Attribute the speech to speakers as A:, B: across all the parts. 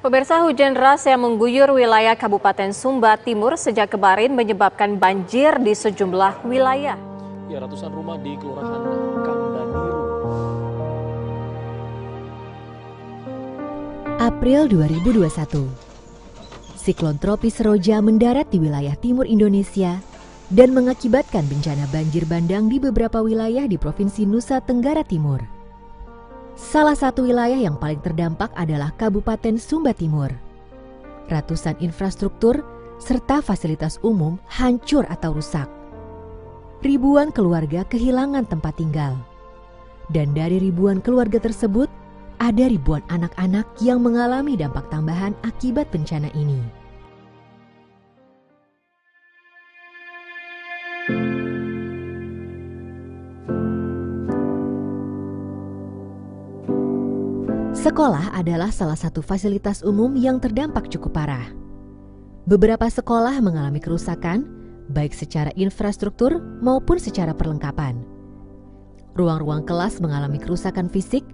A: Pemirsa, hujan deras yang mengguyur wilayah Kabupaten Sumba Timur sejak kemarin menyebabkan banjir di sejumlah wilayah.
B: Ya, ratusan rumah di Kelurahan Kambaniru.
C: April 2021, siklon tropis Roja mendarat di wilayah timur Indonesia dan mengakibatkan bencana banjir bandang di beberapa wilayah di Provinsi Nusa Tenggara Timur. Salah satu wilayah yang paling terdampak adalah Kabupaten Sumba Timur. Ratusan infrastruktur serta fasilitas umum hancur atau rusak. Ribuan keluarga kehilangan tempat tinggal. Dan dari ribuan keluarga tersebut, ada ribuan anak-anak yang mengalami dampak tambahan akibat bencana ini. Sekolah adalah salah satu fasilitas umum yang terdampak cukup parah. Beberapa sekolah mengalami kerusakan, baik secara infrastruktur maupun secara perlengkapan. Ruang-ruang kelas mengalami kerusakan fisik,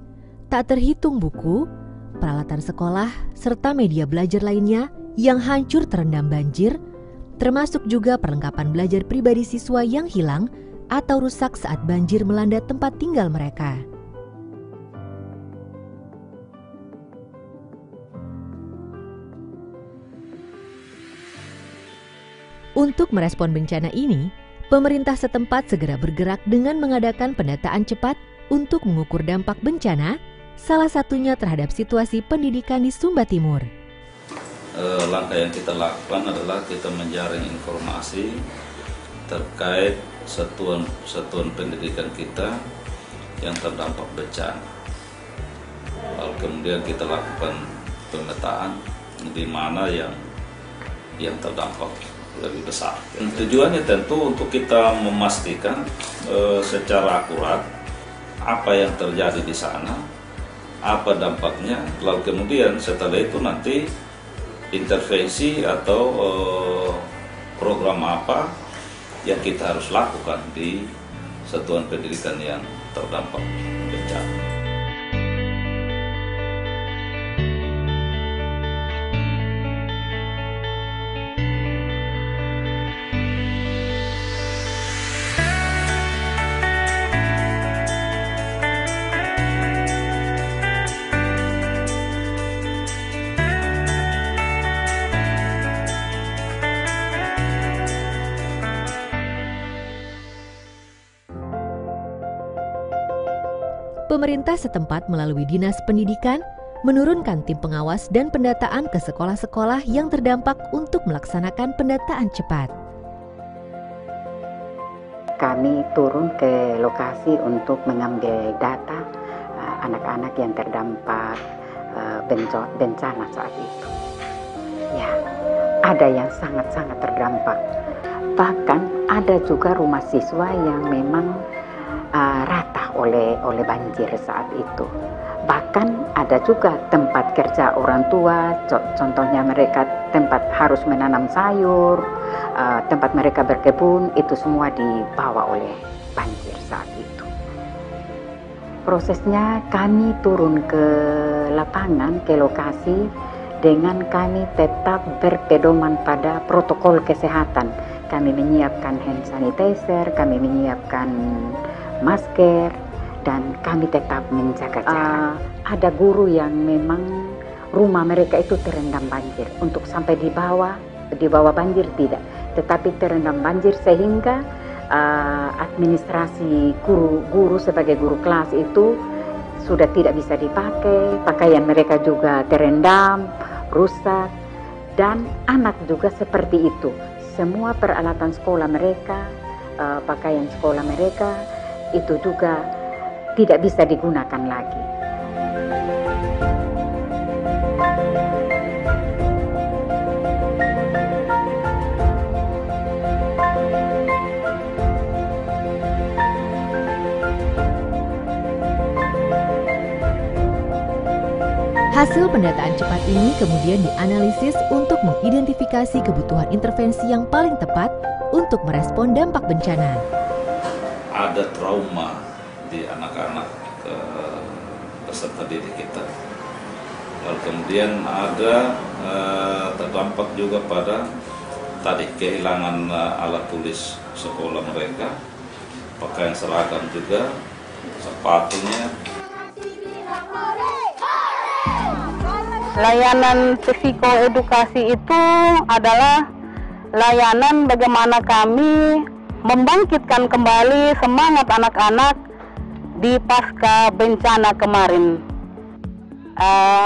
C: tak terhitung buku, peralatan sekolah, serta media belajar lainnya yang hancur terendam banjir, termasuk juga perlengkapan belajar pribadi siswa yang hilang atau rusak saat banjir melanda tempat tinggal mereka. Untuk merespon bencana ini, pemerintah setempat segera bergerak dengan mengadakan pendataan cepat untuk mengukur dampak bencana, salah satunya terhadap situasi pendidikan di Sumba Timur.
D: Langkah yang kita lakukan adalah kita menjaring informasi terkait satuan pendidikan kita yang terdampak bencana. Lalu kemudian kita lakukan pemetaan di mana yang terdampak lebih besar. Tujuannya tentu untuk kita memastikan secara akurat apa yang terjadi di sana, apa dampaknya, lalu kemudian setelah itu nanti intervensi atau program apa yang kita harus lakukan di satuan pendidikan yang terdampak bencana.
C: Pemerintah setempat melalui Dinas Pendidikan menurunkan tim pengawas dan pendataan ke sekolah-sekolah yang terdampak untuk melaksanakan pendataan cepat.
E: Kami turun ke lokasi untuk mengambil data anak-anak yang terdampak bencana saat itu. Ya, ada yang sangat-sangat terdampak. Bahkan ada juga rumah siswa yang memang rata oleh banjir saat itu. Bahkan ada juga tempat kerja orang tua, contohnya mereka tempat harus menanam sayur, tempat mereka berkebun, itu semua dibawa oleh banjir saat itu. Prosesnya kami turun ke lapangan, ke lokasi, dengan kami tetap berpedoman pada protokol kesehatan. Kami menyiapkan hand sanitizer, kami menyiapkan masker, dan kami tetap menjaga jarak. Ada guru yang memang rumah mereka itu terendam banjir. Untuk sampai di bawah banjir tidak, tetapi terendam banjir sehingga administrasi guru sebagai guru kelas itu sudah tidak bisa dipakai. Pakaian mereka juga terendam, rusak, dan anak juga seperti itu. Semua peralatan sekolah mereka, pakaian sekolah mereka itu juga tidak bisa digunakan lagi.
C: Hasil pendataan cepat ini kemudian dianalisis untuk mengidentifikasi kebutuhan intervensi yang paling tepat untuk merespon dampak bencana.
D: Ada trauma di anak-anak peserta didik kita. Lalu kemudian ada terdampak juga pada tadi kehilangan alat tulis sekolah mereka, pakaian seragam juga, sepatunya.
F: Layanan psikoedukasi itu adalah layanan bagaimana kami membangkitkan kembali semangat anak-anak di pasca bencana kemarin.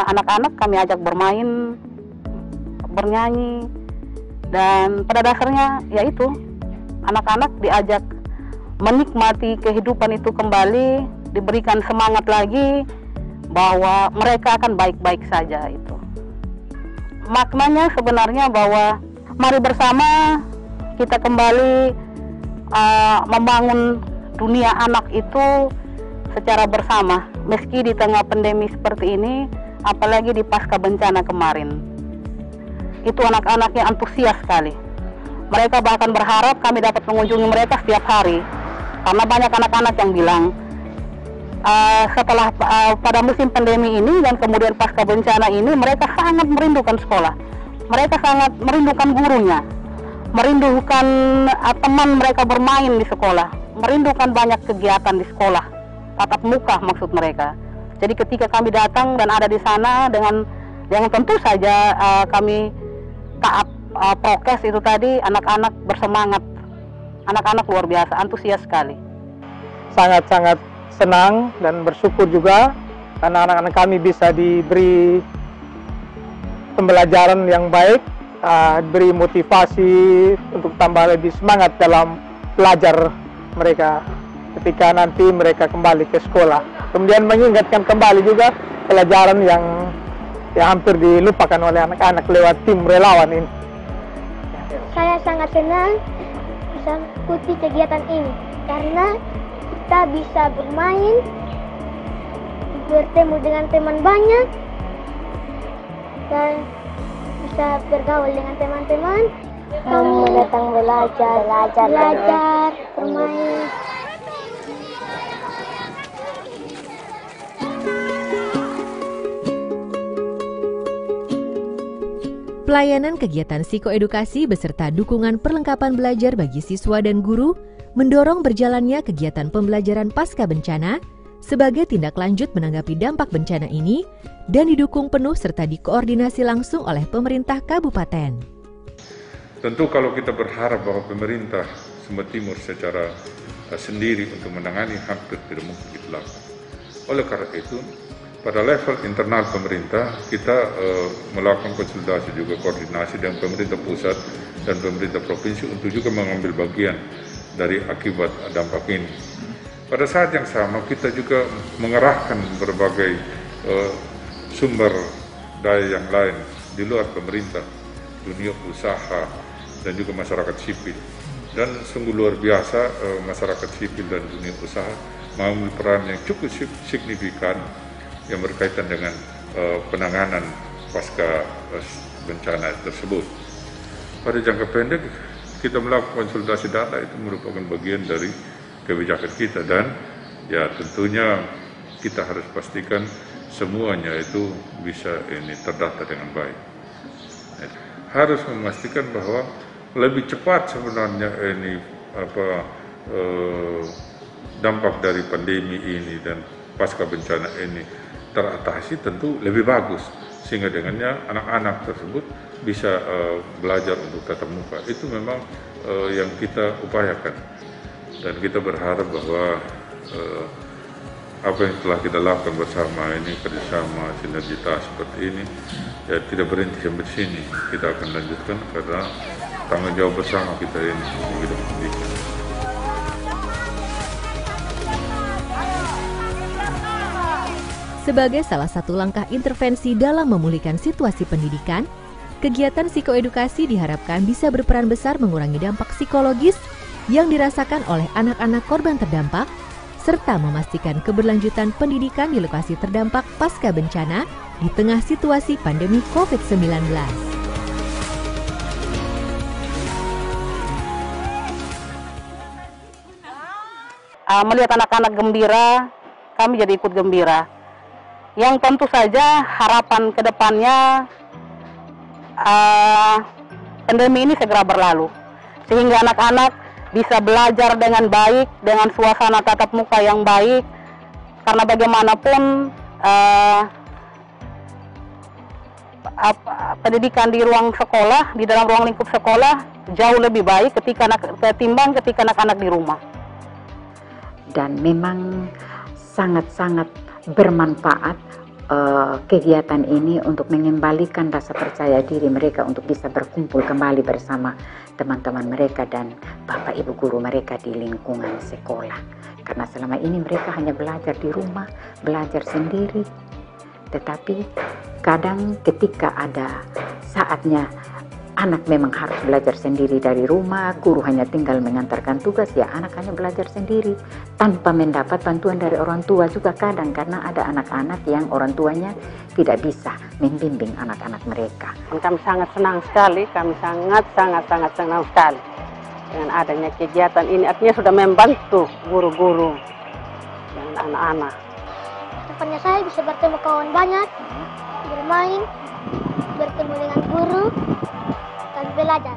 F: Anak-anak kami ajak bermain, bernyanyi, dan pada dasarnya yaitu anak-anak diajak menikmati kehidupan itu kembali, diberikan semangat lagi bahwa mereka akan baik-baik saja itu. Maknanya sebenarnya bahwa mari bersama kita kembali membangun dunia anak itu secara bersama, meski di tengah pandemi seperti ini, apalagi di pasca bencana kemarin. Itu anak-anaknya antusias sekali. Mereka bahkan berharap kami dapat mengunjungi mereka setiap hari, karena banyak anak-anak yang bilang setelah pada musim pandemi ini dan kemudian pasca bencana ini, mereka sangat merindukan sekolah. Mereka sangat merindukan gurunya, merindukan teman mereka bermain di sekolah, merindukan banyak kegiatan di sekolah, tatap muka maksud mereka. Jadi ketika kami datang dan ada di sana dengan tentu saja kami taat prokes itu tadi, anak-anak bersemangat, anak-anak luar biasa, antusias sekali.
G: Sangat-sangat senang dan bersyukur juga karena anak-anak kami bisa diberi pembelajaran yang baik, diberi motivasi untuk tambah lebih semangat dalam belajar mereka ketika nanti mereka kembali ke sekolah. Kemudian mengingatkan kembali juga pelajaran yang hampir dilupakan oleh anak-anak lewat tim relawan ini.
H: Saya sangat senang bisa mengikuti kegiatan ini karena kita bisa bermain, bertemu dengan teman banyak, dan bisa bergaul dengan teman-teman. Kami datang belajar, bermain.
C: Pelayanan kegiatan psikoedukasi beserta dukungan perlengkapan belajar bagi siswa dan guru mendorong berjalannya kegiatan pembelajaran pasca bencana sebagai tindak lanjut menanggapi dampak bencana ini dan didukung penuh serta dikoordinasi langsung oleh pemerintah kabupaten.
I: Tentu kalau kita berharap bahwa pemerintah Sumba Timur secara sendiri untuk menangani hampir tidak mungkin dilakukan. Oleh karena itu, pada level internal pemerintah kita melakukan konsultasi juga koordinasi dengan pemerintah pusat dan pemerintah provinsi untuk juga mengambil bagian dari akibat dampak ini. Pada saat yang sama kita juga mengerahkan berbagai sumber daya yang lain di luar pemerintah, dunia usaha dan juga masyarakat sipil. Dan sungguh luar biasa masyarakat sipil dan dunia usaha mengambil peran yang cukup signifikan yang berkaitan dengan penanganan pasca bencana tersebut. Pada jangka pendek kita melakukan konsultasi data itu merupakan bagian dari kebijakan kita dan ya tentunya kita harus pastikan semuanya itu bisa terdata dengan baik. Harus memastikan bahwa lebih cepat sebenarnya dampak dari pandemi ini dan pasca bencana ini teratasi tentu lebih bagus, sehingga dengannya anak-anak tersebut bisa belajar untuk tatap muka. Itu memang yang kita upayakan dan kita berharap bahwa apa yang telah kita lakukan bersama ini, kerjasama sinergitas seperti ini ya tidak berhenti sampai sini. Kita akan lanjutkan karena tanggung jawab bersama kita ini di bidang pendidikan.
C: Sebagai salah satu langkah intervensi dalam memulihkan situasi pendidikan, kegiatan psikoedukasi diharapkan bisa berperan besar mengurangi dampak psikologis yang dirasakan oleh anak-anak korban terdampak, serta memastikan keberlanjutan pendidikan di lokasi terdampak pasca bencana di tengah situasi pandemi COVID-19.
F: Melihat anak-anak gembira, kami jadi ikut gembira. Yang tentu saja harapan ke depannya pandemi ini segera berlalu, sehingga anak-anak bisa belajar dengan baik, dengan suasana tatap muka yang baik, karena bagaimanapun pendidikan di ruang sekolah, di dalam ruang lingkup sekolah jauh lebih baik ketimbang ketika anak-anak di rumah.
E: Dan memang sangat-sangat bermanfaat kegiatan ini untuk mengembalikan rasa percaya diri mereka untuk bisa berkumpul kembali bersama teman-teman mereka dan bapak ibu guru mereka di lingkungan sekolah. Karena selama ini mereka hanya belajar di rumah, belajar sendiri. Tetapi kadang ketika ada saatnya anak memang harus belajar sendiri dari rumah, guru hanya tinggal mengantarkan tugas, ya anak hanya belajar sendiri tanpa mendapat bantuan dari orang tua juga kadang, karena ada anak-anak yang orang tuanya tidak bisa membimbing anak-anak mereka.
F: Kami sangat senang sekali, kami sangat senang sekali dengan adanya kegiatan ini. Artinya sudah membantu guru-guru dan anak-anak.
H: Harapannya saya bisa bertemu kawan banyak, bermain, bertemu dengan guru, dan belajar.